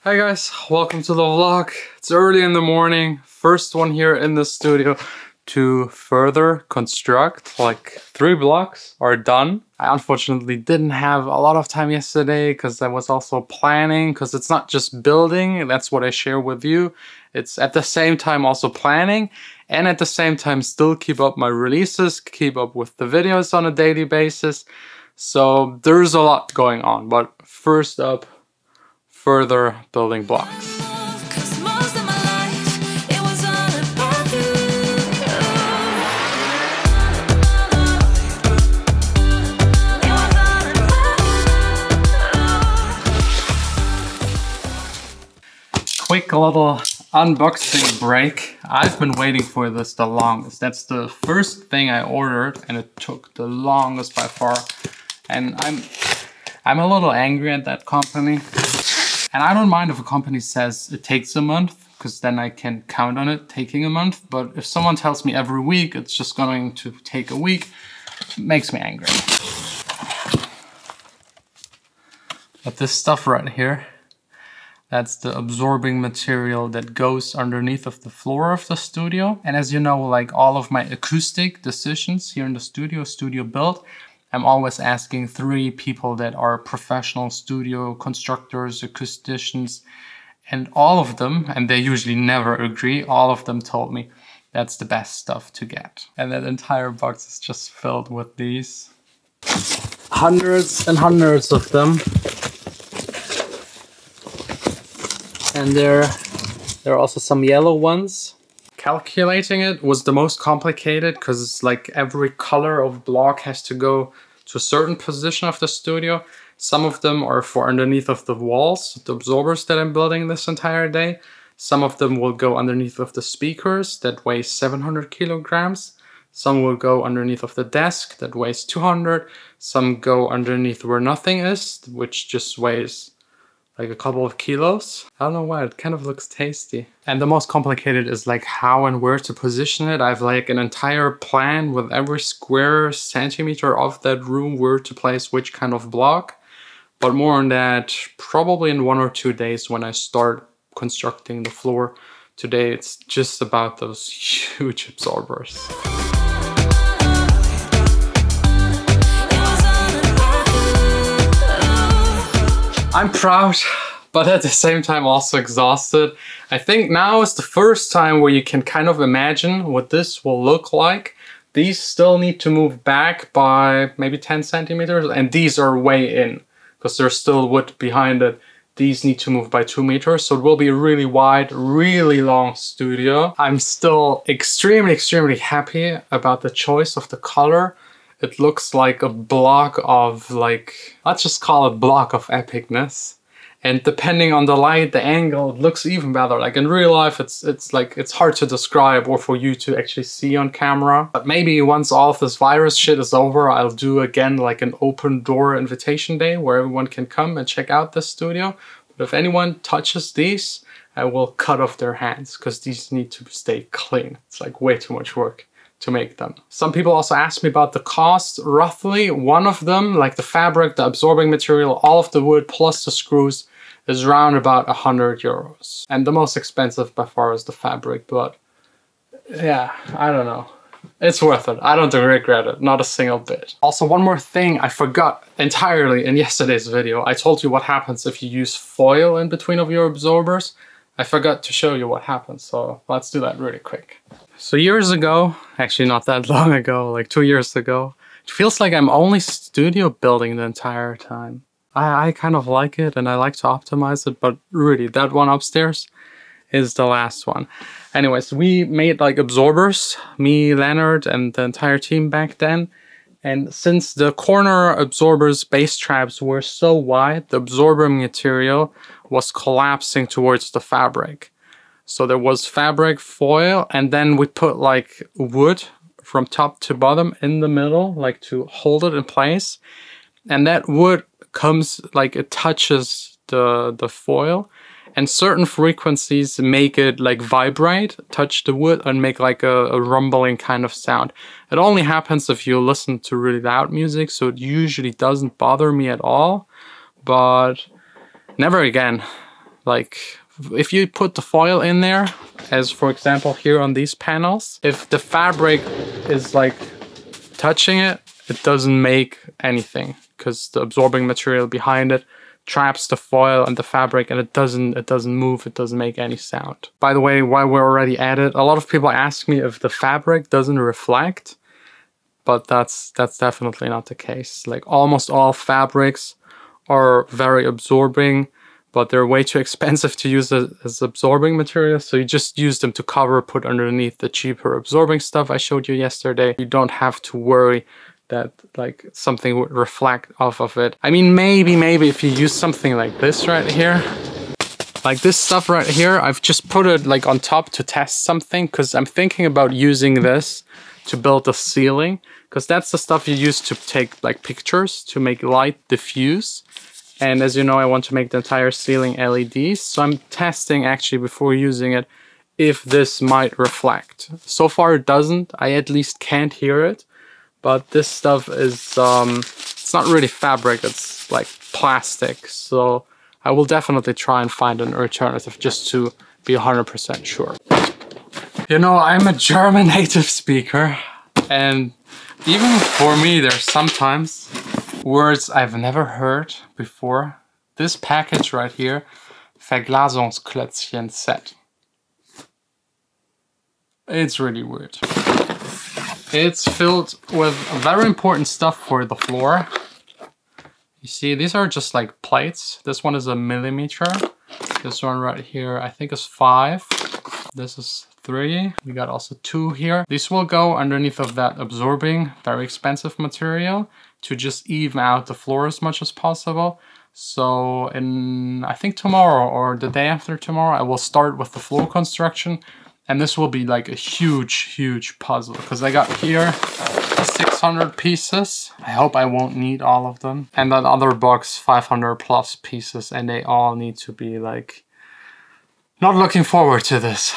Hi guys, welcome to the vlog. It's early in the morning, first one here in the studio to further construct. Like 3 blocks are done. I unfortunately didn't have a lot of time yesterday because I was also planning, because it's not just building, that's what I share with you. It's at the same time also planning and at the same time still keep up my releases, keep up with the videos on a daily basis. So there's a lot going on, but first up, further building blocks. Quick little unboxing break. I've been waiting for this the longest. That's the first thing I ordered and it took the longest by far. And I'm a little angry at that company. And I don't mind if a company says it takes a month, because then I can count on it taking a month. But if someone tells me every week it's just going to take a week, it makes me angry. But this stuff right here, that's the absorbing material that goes underneath of the floor of the studio. And as you know, like all of my acoustic decisions here in the studio build, I'm always asking 3 people that are professional studio constructors, acousticians, and all of them, and they usually never agree, all of them told me that's the best stuff to get. And that entire box is just filled with these. Hundreds and hundreds of them. And there are also some yellow ones. Calculating it was the most complicated because like every color of block has to go to a certain position of the studio. Some of them are for underneath of the walls, the absorbers that I'm building this entire day. Some of them will go underneath of the speakers that weigh 700 kilograms. Some will go underneath of the desk that weighs 200. Some go underneath where nothing is, which just weighs like a couple of kilos. I don't know why, it kind of looks tasty. And the most complicated is like how and where to position it. I have like an entire plan with every square centimeter of that room where to place which kind of block. But more on that probably in 1 or 2 days when I start constructing the floor. Today it's just about those huge absorbers. I'm proud, but at the same time also exhausted. I think now is the first time where you can kind of imagine what this will look like. These still need to move back by maybe 10 centimeters, and these are way in because there's still wood behind it. These need to move by 2 meters, so it will be a really wide, really long studio. I'm still extremely happy about the choice of the color. It looks like a block of like, let's just call it block of epicness. And depending on the light, the angle, it looks even better. Like in real life, it's hard to describe or for you to actually see on camera. But maybe once all of this virus shit is over, I'll do again like an open door invitation day where everyone can come and check out this studio. But if anyone touches these, I will cut off their hands because these need to stay clean. It's like way too much work to make them. Some people also asked me about the cost. Roughly one of them, like the fabric, the absorbing material, all of the wood plus the screws is around about 100 euros. And the most expensive by far is the fabric, but yeah, I don't know. It's worth it. I don't regret it, not a single bit. Also, one more thing I forgot entirely in yesterday's video. I told you what happens if you use foil in between of your absorbers. I forgot to show you what happens, so let's do that really quick. So years ago, actually not that long ago, like 2 years ago, it feels like I'm only studio building the entire time. I kind of like it and I like to optimize it, but really that one upstairs is the last one. Anyways, we made like absorbers, me, Leonard, and the entire team back then. And since the corner absorbers base traps were so wide, the absorbing material was collapsing towards the fabric. So there was fabric, foil, and then we put like wood from top to bottom in the middle, like to hold it in place. And that wood comes, like it touches the foil, and certain frequencies make it like vibrate, touch the wood, and make like a rumbling kind of sound. It only happens if you listen to really loud music, so it usually doesn't bother me at all, but never again. like if you put the foil in there, as for example here on these panels, if the fabric is like touching it, it doesn't make anything because the absorbing material behind it traps the foil and the fabric, and it doesn't move, it doesn't make any sound. By the way, while we're already at it, a lot of people ask me if the fabric doesn't reflect, but that's definitely not the case. Like almost all fabrics are very absorbing, but they're way too expensive to use as absorbing material, so you just use them to cover, put underneath the cheaper absorbing stuff I showed you yesterday. You don't have to worry that like something would reflect off of it. I mean, maybe if you use something like this right here, like this stuff right here, I've just put it like on top to test something, because I'm thinking about using this to build a ceiling, because that's the stuff you use to take like pictures, to make light diffuse. And as you know, I want to make the entire ceiling LEDs, so I'm testing actually before using it if this might reflect. So far it doesn't, I at least can't hear it. But this stuff is, it's not really fabric, it's like plastic. So I will definitely try and find an alternative just to be 100% sure. You know, I'm a German native speaker, and even for me, there's sometimes words I've never heard before. This package right here, Verglasungsklötzchen set. It's really weird. It's filled with very important stuff for the floor. You see, these are just like plates. This one is 1 millimeter. This one right here, I think is 5. This is 3. We got also 2 here. These will go underneath of that absorbing, very expensive material to just even out the floor as much as possible. So in, I think tomorrow or the day after tomorrow, I will start with the floor construction. And this will be like a huge puzzle, because I got here 600 pieces. I hope I won't need all of them. And that other box, 500 plus pieces, and they all need to be like, not looking forward to this.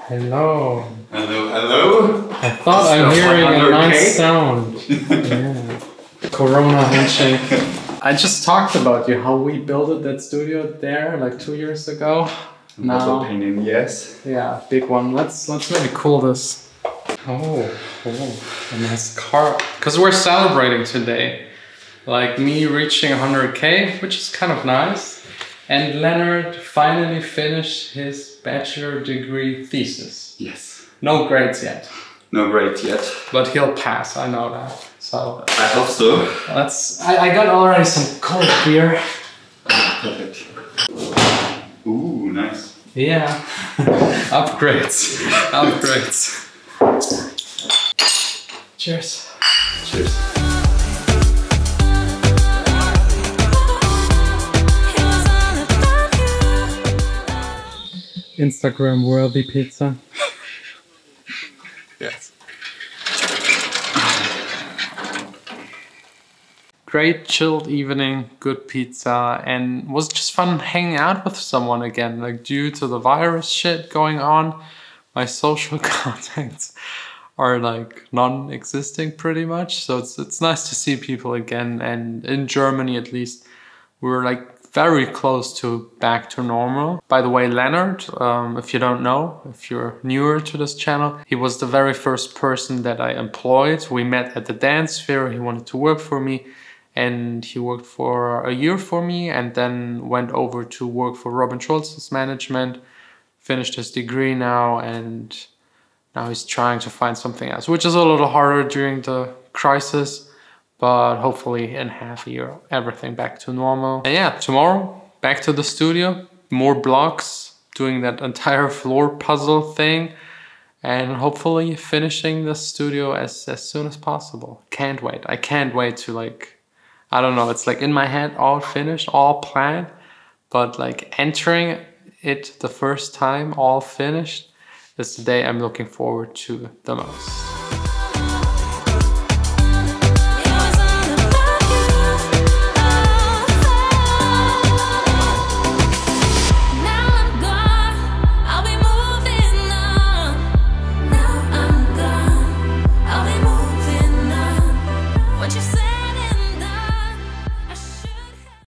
Hello. Hello, hello. I thought I'm hearing a nice sound. Yeah. Corona handshake. I just talked about you, how we built that studio there like 2 years ago. Now, painting, yes. Yeah, big one. Let's maybe cool this. Oh, a nice car. Because we're celebrating today. Like me reaching 100K, which is kind of nice. And Leonard finally finished his bachelor degree thesis. Yes. No grades yet. No grades yet. But he'll pass, I know that. So I hope so. I got already some cold beer. Perfect. Ooh, nice. Yeah. Upgrades. Upgrades. Cheers. Cheers. Instagram worthy pizza. Yes. Great chilled evening, good pizza, and was just fun hanging out with someone again. Like, due to the virus shit going on, my social contacts are like non-existing pretty much. So it's nice to see people again, and in Germany at least, we were like very close to back to normal. By the way, Leonard, if you don't know, if you're newer to this channel, he was the very first person that I employed. We met at the dance fair, he wanted to work for me, and he worked for a year for me, and then went over to work for Robin Schulz's management, finished his degree now, and now he's trying to find something else, which is a little harder during the crisis. But hopefully in half a year, everything back to normal. And yeah, tomorrow, back to the studio, more blocks, doing that entire floor puzzle thing, and hopefully finishing the studio as soon as possible. Can't wait. I can't wait to like, I don't know, it's like in my head, all finished, all planned, but like entering it the first time, all finished, is the day I'm looking forward to the most.